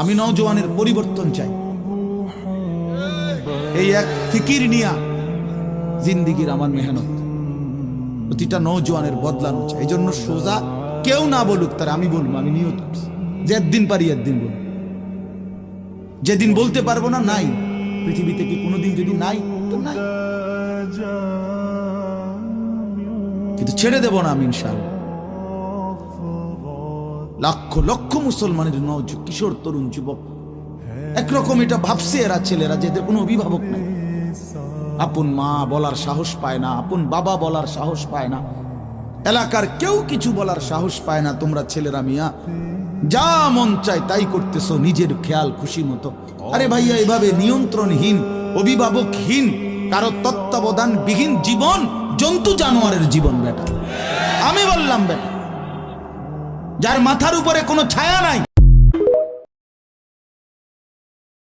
আমি নওজওয়ানের পরিবর্তন চাই। এই এক ফিকির নিয়া জিন্দিগির আমার মেহনত প্রতিটা নওজওয়ানের বদলানো চাই। এই জন্য সোজা কেউ না বলুক, তার আমি বলবো, আমি নিয়ত করছি যে একদিন পারি একদিন বলবো। যেদিন বলতে পারবো না, নাই। পৃথিবীতে কি কোনোদিন যদি নাই তো নাই, কিন্তু ছেড়ে দেব না আমি ইনশাআল্লাহ। লক্ষ লক্ষ মুসলমানের কিশোর তরুণ যুবক একরকম এটা ভাবছে, এরা ছেলেরা যেদের কোনো অভিভাবক নাই, আপন মা বলার সাহস পায় না, আপন বাবা বলার সাহস পায় না, এলাকার কেউ কিছু বলার সাহস পায় না। তোমরা ছেলেরা মিয়া যা মন চায় তাই করতেছো নিজের খেয়াল খুশি মতো। আরে ভাইয়া, এভাবে নিয়ন্ত্রণহীন, অভিভাবকহীন, কারো তত্ত্বাবধান বিহীন জীবন জন্তু জানোয়ারের জীবন বেটা। আমি বললাম বেটা, যার মাথার উপরে কোনো ছায়া নাই,